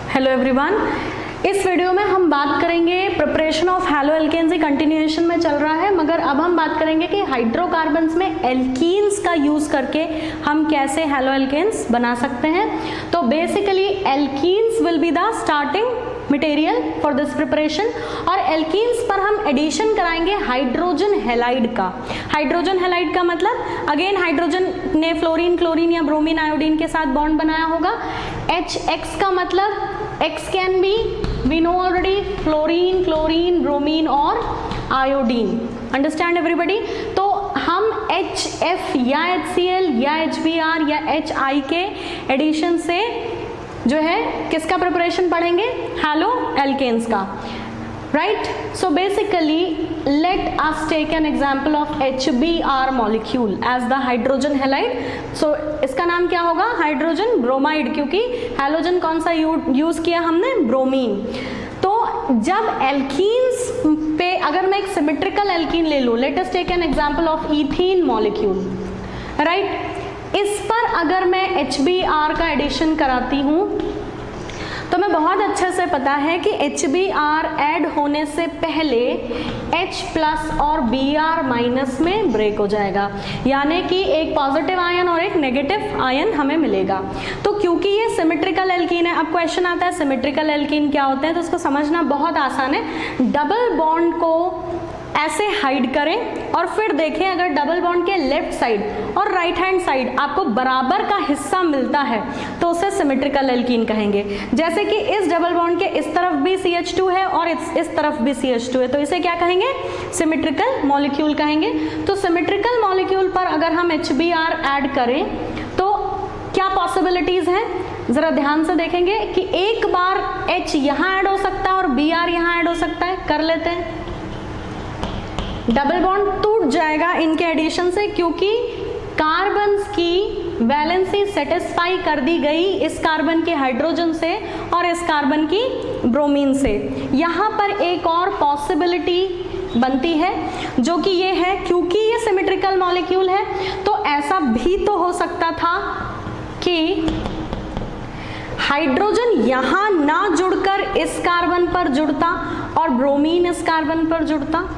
Hello everyone, इस video में हम बात करेंगे preparation of haloalkanes. Continuation में चल रहा है, मगर अब हम बात करेंगे कि हाइड्रोकार्बन्स में एल्कीन्स का यूज करके हम कैसे हैलो एल्केन्स बना सकते हैं। तो basically alkenes will be the starting material for this preparation, और एल्कीन्स पर हम एडिशन कराएंगे हाइड्रोजन हैलाइड का। हाइड्रोजन हैलाइड का मतलब अगेन हाइड्रोजन ने फ्लोरीन, क्लोरीन या ब्रोमीन, आयोडीन के साथ बॉन्ड बनाया होगा। HX का मतलब X can be, we know already, fluorine, chlorine, bromine और आयोडीन। Understand everybody? तो हम HF या HCl या HBr या HI के एडिशन से जो है किसका प्रिपरेशन पढ़ेंगे? हैलो एल्केन्स का, right? So basically let us take an example of HBr molecule as the hydrogen halide. So इसका नाम क्या होगा? हाइड्रोजन ब्रोमाइड, क्योंकि हैलोजन कौन सा यूज किया हमने? ब्रोमीन। तो जब एल्कीन्स पे अगर मैं एक सिमेट्रिकल एल्कीन ले लूं, let us take an example of ethene molecule, right? इस पर अगर मैं HBr का एडिशन कराती हूं तो मैं बहुत अच्छे से पता है कि HBr ऐड होने से पहले H प्लस और Br माइनस में ब्रेक हो जाएगा, यानी कि एक पॉजिटिव आयन और एक नेगेटिव आयन हमें मिलेगा। तो क्योंकि ये सिमेट्रिकल एल्कीन है, अब क्वेश्चन आता है सिमेट्रिकल एल्कीन क्या होते हैं, तो उसको समझना बहुत आसान है। डबल बॉन्ड को ऐसे हाइड करें और फिर देखें अगर डबल बॉन्ड के लेफ्ट साइड और राइट हैंड साइड आपको बराबर का हिस्सा मिलता है तो उसे सिमेट्रिकल एल्कीन कहेंगे। जैसे कि इस डबल बॉन्ड के इस तरफ भी CH2 है और इस तरफ भी CH2 है, तो इसे क्या कहेंगे? सिमेट्रिकल मॉलिक्यूल कहेंगे। तो सिमेट्रिकल मॉलिक्यूल पर अगर हम HBr ऐड करें तो क्या पॉसिबिलिटीज हैं, जरा ध्यान से देखेंगे कि एक बार H यहाँ ऐड हो सकता है और Br यहाँ ऐड हो सकता है। कर लेते हैं। डबल बॉन्ड टूट जाएगा इनके एडिशन से, क्योंकि कार्बन्स की वैलेंसी सेटिस्फाई कर दी गई इस कार्बन के हाइड्रोजन से और इस कार्बन की ब्रोमीन से। यहाँ पर एक और पॉसिबिलिटी बनती है जो कि ये है, क्योंकि ये सिमेट्रिकल मॉलिक्यूल है तो ऐसा भी तो हो सकता था कि हाइड्रोजन यहाँ ना जुड़कर इस कार्बन पर जुड़ता और ब्रोमीन इस कार्बन पर जुड़ता,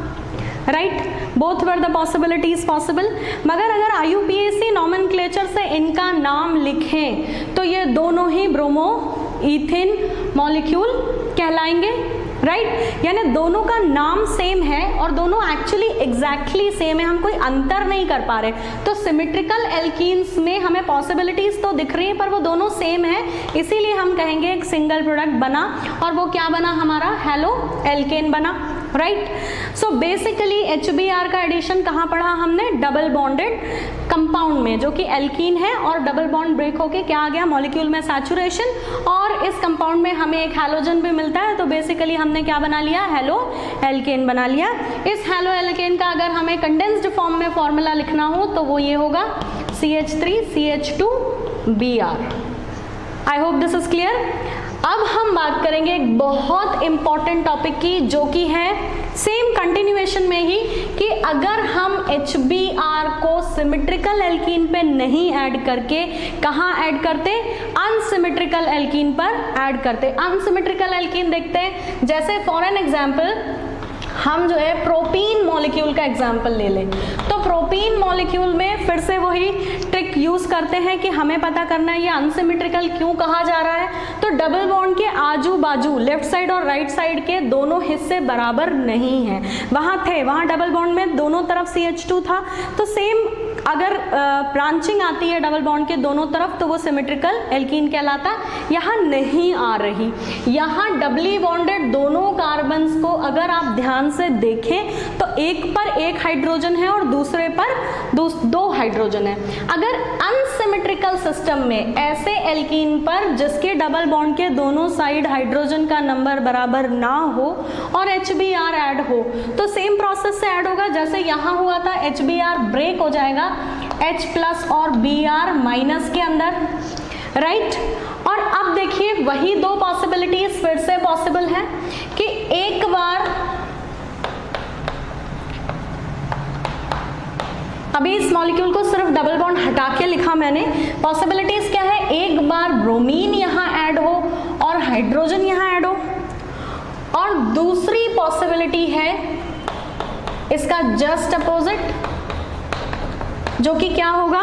right? Both were the possibilities possible. मगर अगर IUPAC नॉमेनक्लेचर से इनका नाम लिखें तो ये दोनों ही ब्रोमो ईथिन मॉलिक्यूल कहलाएंगे, राइट? यानी दोनों का नाम सेम है और दोनों एक्चुअली एग्जैक्टली सेम है, हम कोई अंतर नहीं कर पा रहे। तो सिमेट्रिकल एल्कीन्स में हमें पॉसिबिलिटीज तो दिख रही है पर वो दोनों सेम है, इसीलिए हम कहेंगे एक सिंगल प्रोडक्ट बना, और वो क्या बना? हमारा हैलो एल्केन बना, राइट? सो बेसिकली HBr का एडिशन कहाँ पढ़ा हमने? डबल बॉन्डेड कंपाउंड में, जो कि एल्कीन है, और डबल बॉन्ड ब्रेक होके क्या आ गया? मॉलिक्यूल में सैचुरेशन, और इस कंपाउंड में हमें एक हैलोजन भी मिलता है, तो बेसिकली हमने क्या बना लिया? हैलो एल्केन बना लिया। इस हैलो एल्केन का अगर हमें कंडेंस्ड फॉर्म में फॉर्मूला लिखना हो तो वो ये होगा CH3CH2Br। I hope this is clear. अब हम बात करेंगे एक बहुत इंपॉर्टेंट टॉपिक की, जो कि है सेम कंटिन्यूएशन में ही, कि अगर हम HBr को सिमेट्रिकल एल्कीन पे नहीं ऐड करके कहाँ ऐड करते? अनसिमेट्रिकल एल्कीन पर ऐड करते। अनसिमेट्रिकल एल्कीन देखते हैं, जैसे फॉर एन एग्जाम्पल हम जो है प्रोपीन मॉलिक्यूल का एग्जाम्पल ले लें, तो प्रोपीन मॉलिक्यूल में फिर से वही ट्रिक यूज करते हैं कि हमें पता करना है ये अनसिमेट्रिकल क्यों कहा जा रहा है। तो डबल बॉन्ड के आजू बाजू लेफ्ट साइड और राइट साइड के दोनों हिस्से बराबर नहीं हैं, वहाँ थे, वहाँ डबल बॉन्ड में दोनों तरफ CH2 था, तो सेम अगर ब्रांचिंग आती है डबल बॉन्ड के दोनों तरफ तो वो सिमेट्रिकल एल्कीन कहलाता। यहाँ नहीं आ रही, यहाँ डबली बॉन्डेड दोनों कार्बन्स को अगर आप ध्यान से देखें तो एक पर एक हाइड्रोजन है और दूसरे पर दो हाइड्रोजन है। अगर अनसिमेट्रिकल सिस्टम में ऐसे एल्कीन पर जिसके डबल बॉन्ड के दोनों साइड हाइड्रोजन का नंबर बराबर ना हो और HBr ऐड हो तो सेम प्रोसेस से ऐड होगा जैसे यहाँ हुआ था। HBr ब्रेक हो जाएगा H प्लस और Br माइनस के अंदर, राइट? और अब देखिए वही दो पॉसिबिलिटीज फिर से पॉसिबल है कि एक बार अभी इस मॉलिक्यूल को सिर्फ डबल बॉन्ड हटा के लिखा मैंने। पॉसिबिलिटीज क्या है? एक बार ब्रोमीन यहाँ ऐड हो और हाइड्रोजन यहाँ ऐड हो, और दूसरी पॉसिबिलिटी है इसका जस्ट अपोजिट, जो कि क्या होगा,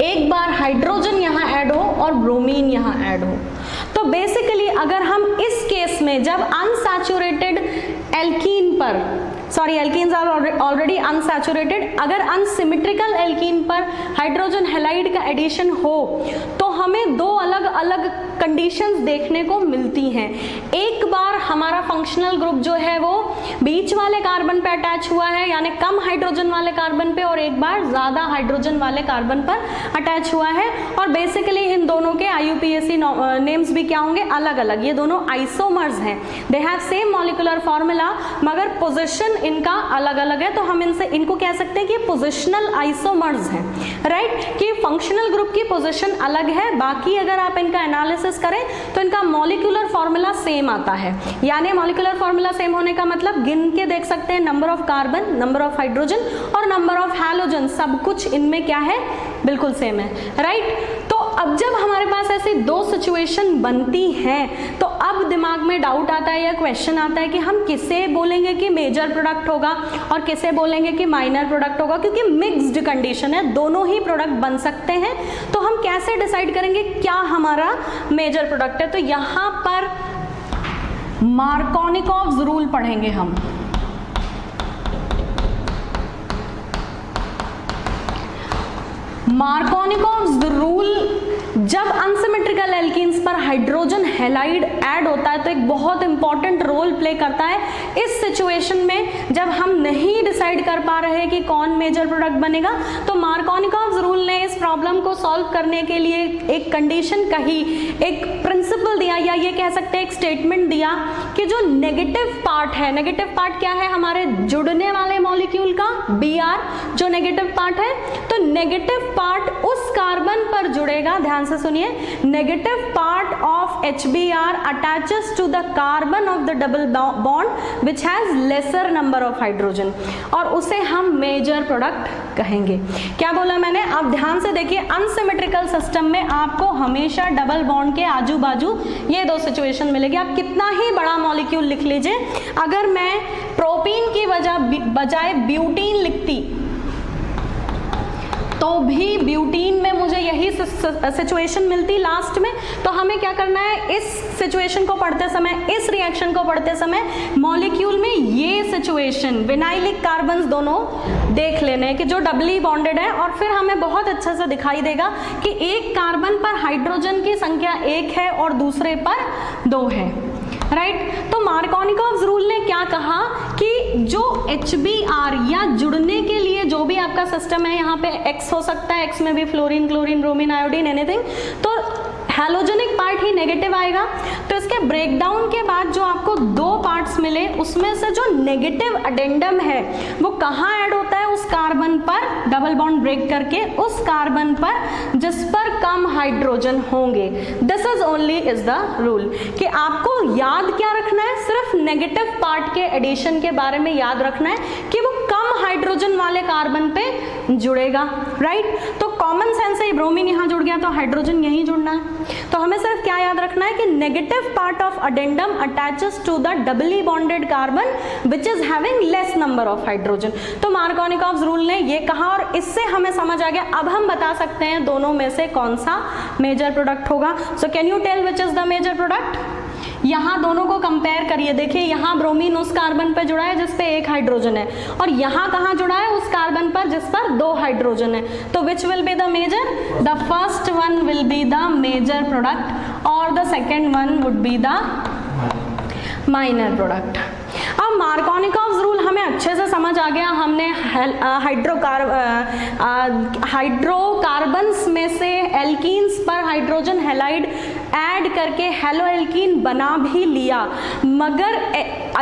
एक बार हाइड्रोजन यहाँ ऐड हो और ब्रोमीन यहाँ ऐड हो। तो बेसिकली अगर हम इस केस में जब अनसैचुरेटेड एल्कीन पर, sorry alkenes are already unsaturated, अगर अनसिमेट्रिकल एल्कीन पर हाइड्रोजन हैलाइड का एडिशन हो तो हमें दो अलग अलग कंडीशंस देखने को मिलती हैं। एक बार हमारा फंक्शनल ग्रुप जो है वो बीच वाले कार्बन पे अटैच हुआ है, यानी कम हाइड्रोजन वाले कार्बन पे, और एक बार ज्यादा हाइड्रोजन वाले कार्बन पर अटैच हुआ है। और बेसिकली इन दोनों के IUPAC नेम्स भी क्या होंगे, अलग अलग। ये दोनों आइसोमर्स हैं, they have same molecular formula, मगर पोजीशन इनका अलग अलग है। तो हम इनको कह सकते हैं कि पोजिशनल आइसोमर्स हैं, राइट, कि फंक्शनल ग्रुप की पोजीशन अलग है, बाकी अगर आप इनका एनालिसिस करें तो इनका मॉलिक्यूलर फॉर्मूला सेम आता है। यानी मॉलिक्यूलर फॉर्मूला सेम होने का मतलब गिन के देख सकते हैं, number of carbon, number of hydrogen और नंबर ऑफ हैलोजन, सब कुछ इनमें क्या है, बिल्कुल सेम है, राइट। तो अब जब हमारे पास ऐसी दो सिचुएशन बनती हैं तो अब दिमाग में डाउट आता है या क्वेश्चन आता है कि हम किसे बोलेंगे कि मेजर प्रोडक्ट होगा और किसे बोलेंगे कि माइनर प्रोडक्ट होगा, क्योंकि मिक्स्ड कंडीशन है, दोनों ही प्रोडक्ट बन सकते हैं। तो हम कैसे डिसाइड करेंगे क्या हमारा मेजर प्रोडक्ट है? तो यहाँ पर मार्कोनिकोव्स रूल पढ़ेंगे हम। मार्कोनिकोव्स रूल जब अनसिमेट्रिकल एल्कीन्स पर हाइड्रोजन हैलाइड ऐड होता है तो एक बहुत इंपॉर्टेंट रोल प्ले करता है। इस सिचुएशन में जब हम नहीं डिसाइड कर पा रहे कि कौन मेजर प्रोडक्ट बनेगा, तो मार्कोनिकोव्स रूल ने इस प्रॉब्लम को सॉल्व करने के लिए एक कंडीशन कही, एक प्रिंसिपल दिया, या ये कह सकते हैं एक स्टेटमेंट दिया कि जो नेगेटिव पार्ट है, नेगेटिव पार्ट क्या है, हमारे जुड़ने वाले मॉलिक्यूल का Br जो नेगेटिव पार्ट है, तो नेगेटिव पार्ट उस कार्बन पर जुड़ेगा, ध्यान से सुनिए, negative part of HBr attaches to the carbon of the double bond which has lesser number of hydrogen, और उसे हम मेजर प्रोडक्ट कहेंगे। क्या बोला मैंने? आप ध्यान से देखिए, अनसिमेट्रिकल सिस्टम में आपको हमेशा डबल बॉन्ड के आजू बाजू ये दो सिचुएशन मिलेगी। आप कितना ही बड़ा मॉलिक्यूल लिख लीजिए, अगर मैं प्रोपीन की बजाय ब्यूटीन लिखती तो भी ब्यूटीन में मुझे यही सिचुएशन मिलती लास्ट में। तो हमें क्या करना है, इस सिचुएशन को पढ़ते समय, इस रिएक्शन को पढ़ते समय मॉलिक्यूल में ये सिचुएशन विनाइलिक कार्बन्स दोनों देख लेने कि जो डबली बॉन्डेड है, और फिर हमें बहुत अच्छा से दिखाई देगा कि एक कार्बन पर हाइड्रोजन की संख्या 1 है और दूसरे पर 2 है, राइट। तो मार्कोनिकोव्स रूल ने क्या कहा कि जो HBr या जुड़ने के लिए जो भी आपका सिस्टम है, यहाँ पे X हो सकता है, X में भी fluorine, chlorine, bromine, iodine, anything, तो हैलोजेनिक पार्ट ही नेगेटिव आएगा। तो इसके ब्रेकडाउन के बाद जो आपको दो पार्ट्स मिले, उसमें से जो नेगेटिव अडेंडम है वो कहाँ ऐड होता है, उस कार्बन पर डबल बॉन्ड ब्रेक करके उस कार्बन पर जिस पर कम हाइड्रोजन होंगे। This is only is the rule कि आपको याद क्या रखना है, सिर्फ नेगेटिव पार्ट के एडिशन के बारे में याद रखना है कि वो कम हाइड्रोजन वाले कार्बन पे जुड़ेगा, राइट। तो कॉमन सेंस है, ब्रोमीन यहाँ जुड़ गया तो हाइड्रोजन यहीं जुड़ना है। तो हमें सिर्फ क्या याद रखना है कि negative part of addendum attaches to the doubly bonded carbon which is having less number of hydrogen. तो मार्कोनिकोव्स रूल ने ये कहा और इससे हमें समझ आ गया। अब हम बता सकते हैं दोनों में से कौन सा मेजर प्रोडक्ट होगा। So can you tell which is the major product? यहाँ दोनों को कंपेयर करिए, देखिए यहाँ ब्रोमीन उस कार्बन पर जुड़ा है जिस पे 1 हाइड्रोजन है, और यहाँ कहाँ जुड़ा है, उस कार्बन पर जिस पर 2 हाइड्रोजन है। तो which will be the major? The first one will be the major product और the second one would be the minor product. अब मार्कोनिकोव्स रूल हमें अच्छे से समझ आ गया। हमने हाइड्रोकार्बन्स में से एल्कीन्स पर हाइड्रोजन हैलाइड ऐड करके हेलो एल्कीन बना भी लिया, मगर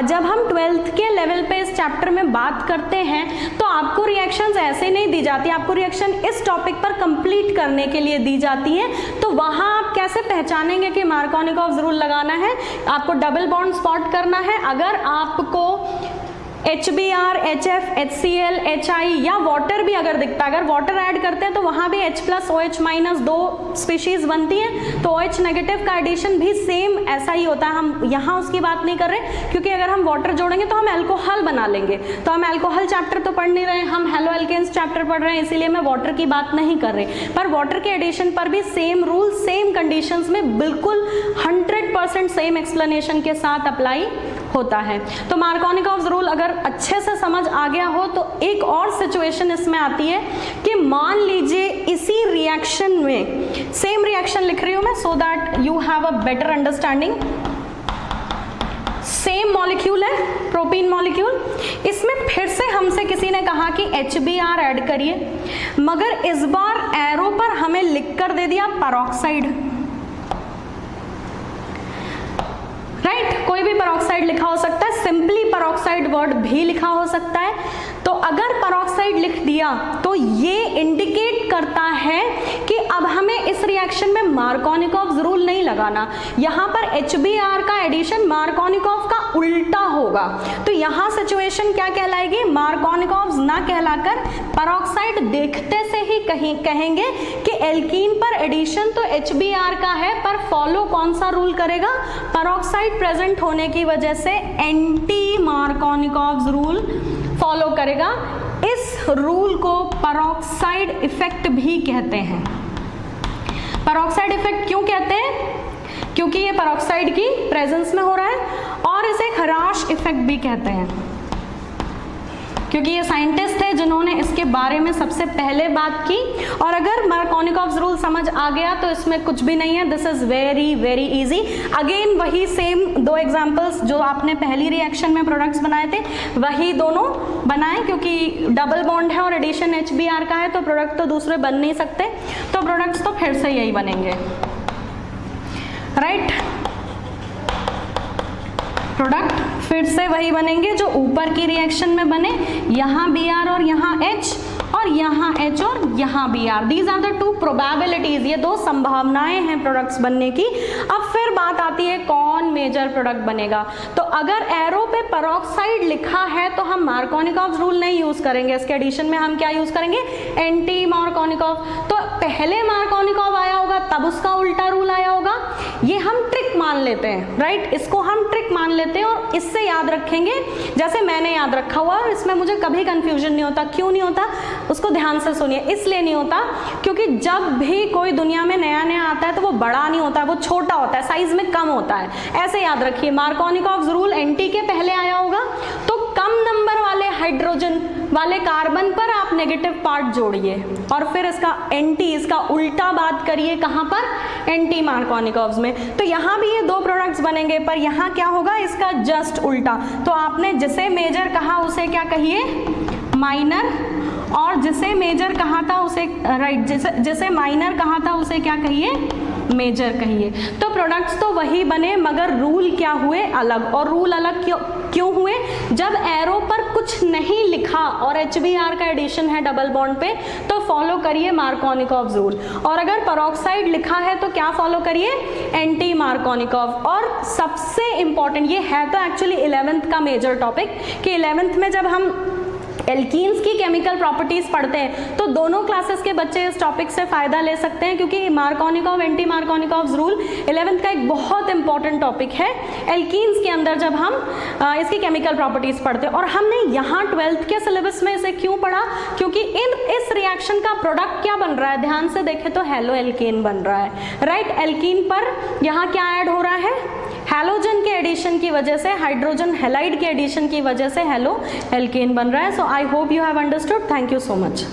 जब हम 12th के लेवल पे इस चैप्टर में बात करते हैं तो आपको रिएक्शंस ऐसे नहीं दी जाती, आपको रिएक्शन इस टॉपिक पर कंप्लीट करने के लिए दी जाती है। तो वहां आप कैसे पहचानेंगे कि मार्कोनिकोव्स रूल लगाना है? आपको डबल बॉन्ड स्पॉट करना है। अगर आपको HBr, HF, HCl, HI या वाटर भी अगर दिखता है, अगर वाटर ऐड करते हैं तो वहां भी H plus OH minus 2 species बनती है, तो OH नेगेटिव का एडिशन भी सेम ऐसा ही होता है। हम यहाँ उसकी बात नहीं कर रहे, क्योंकि अगर हम वाटर जोड़ेंगे तो हम एल्कोहल बना लेंगे, तो हम एल्कोहल चैप्टर तो पढ़ नहीं रहे, हम हेलो एल्केन्स चैप्टर पढ़ रहे हैं, इसीलिए मैं वाटर की बात नहीं कर रही। पर वाटर के एडिशन पर भी सेम रूल सेम कंडीशंस में बिल्कुल 100% सेम एक्सप्लेनेशन के साथ अप्लाई होता है। तो मार्कोनिकोव्स रूल अगर अच्छे से समझ आ गया हो तो एक और सिचुएशन इसमें आती है कि मान लीजिए इसी रिएक्शन में सेम रिएक्शन लिख रही हूं मैं, so that you have a better understanding. Same molecule है, प्रोपीन मॉलिक्यूल, इसमें फिर से हमसे किसी ने कहा कि HBr ऐड करिए, मगर इस बार एरो पर हमें लिखकर दे दिया पेरोक्साइड। राइट, कोई भी पेरोक्साइड लिखा हो सकता है, सिंपली पेरोक्साइड वर्ड भी लिखा हो सकता है। तो अगर पेरोक्साइड लिख दिया तो ये इंडिकेट करता है कि अब हमें इस रिएक्शन में मार्कोनिकोव्स रूल नहीं लगाना, यहाँ पर HBr का एडिशन मार्कोनिकोव का उल्टा होगा। तो यहाँ सिचुएशन क्या कहलाएगी, मार्कोनिकोव्स ना कहलाकर पेरोक्साइड देखते से ही कहेंगे कि एल्कीन पर एडिशन तो HBr का है, पर फॉलो कौन सा रूल करेगा, पेरोक्साइड प्रेजेंट होने की वजह से एंटी मार्कोनिकोव्स रूल फॉलो करेगा। इस रूल को पेरोक्साइड इफेक्ट भी कहते हैं। पेरोक्साइड इफेक्ट क्यों कहते हैं, क्योंकि ये पेरोक्साइड की प्रेजेंस में हो रहा है, और इसे खराश इफेक्ट भी कहते हैं, क्योंकि ये साइंटिस्ट थे जिन्होंने इसके बारे में सबसे पहले बात की। और अगर मार्कोनिकोव्स रूल समझ आ गया तो इसमें कुछ भी नहीं है, this is very very easy. Again वही सेम दो एग्जांपल्स जो आपने पहली रिएक्शन में प्रोडक्ट्स बनाए थे वही दोनों बनाए, क्योंकि डबल बॉन्ड है और एडिशन HBr का है, तो प्रोडक्ट तो दूसरे बन नहीं सकते, तो प्रोडक्ट्स तो फिर से यही बनेंगे। राइट, प्रोडक्ट फिर से वही बनेंगे जो ऊपर की रिएक्शन में बने, यहाँ Br और यहाँ H, और यहाँ H और यहाँ Br। These are the two probabilities, ये दो संभावनाएं हैं प्रोडक्ट्स बनने की। अब फिर बात आती है कौन मेजर प्रोडक्ट बनेगा। तो अगर एरो पे पेरोक्साइड लिखा है तो हम मार्कोनिकोव्स रूल नहीं यूज करेंगे, इसके एडिशन में हम क्या यूज करेंगे, एंटी मार्कोनिकोव। तो पहले मार्कोनिकोव आया होगा तब उसका उल्टा रूल आया होगा, ये हम ट्रिक मान लेते हैं। राइट, इसको हम ट्रिक मान लेते हैं और इससे याद रखेंगे जैसे मैंने याद रखा हुआ, और इसमें मुझे कभी कंफ्यूजन नहीं होता। क्यों नहीं होता, उसको ध्यान से सुनिए। इसलिए नहीं होता क्योंकि जब भी कोई दुनिया में नया नया आता है तो वो बड़ा नहीं होता है, वो छोटा होता है, साइज में कम होता है। ऐसे याद रखिए, मार्कोनिकोव्स रूल एंटी के पहले आया होगा तो कम नंबर वाले हाइड्रोजन वाले कार्बन पर आप नेगेटिव पार्ट जोड़िए और फिर इसका एंटी, इसका उल्टा बात करिए कहां पर, एंटी मार्कोनिकोव्स में। तो यहाँ भी ये दो प्रोडक्ट्स बनेंगे, पर यहाँ क्या होगा, इसका जस्ट उल्टा। तो आपने जिसे मेजर कहा उसे क्या कहिए, माइनर, और जिसे मेजर कहा था उसे राइट, जिसे माइनर कहा था उसे क्या कहिए, मेजर कहिए। तो प्रोडक्ट्स तो वही बने मगर रूल क्या हुए, अलग। और रूल अलग क्यों हुए, जब एरो पर कुछ नहीं लिखा और HBr का एडिशन है डबल बॉन्ड पे तो फॉलो करिए मार्कोनिकोव्स रूल, और अगर पेरोक्साइड लिखा है तो क्या फॉलो करिए, एंटी मार्कोनिकोव। और सबसे इंपॉर्टेंट, ये है तो एक्चुअली 11th का मेजर टॉपिक, कि 11th में जब हम एल्कीन्स की केमिकल प्रॉपर्टीज पढ़ते हैं तो दोनों क्लासेस के बच्चे इस टॉपिक से फायदा ले सकते हैं, क्योंकि Markovnikov anti Markovnikov's rule 11th का एक बहुत इंपॉर्टेंट टॉपिक है एल्कीन्स के अंदर जब हम इसकी केमिकल प्रॉपर्टीज पढ़ते हैं। और हमने यहाँ 12th के सिलेबस में इसे क्यों पढ़ा, क्योंकि इस रिएक्शन का प्रोडक्ट क्या बन रहा है, ध्यान से देखें तो हेलो एल्केन बन रहा है। राइट, एल्कीन पर यहाँ क्या ऐड हो रहा है, हैलोजन के एडिशन की वजह से, हाइड्रोजन हैलाइड के एडिशन की वजह से हेलो एल्केन बन रहा है। So I hope you have understood. Thank you so much.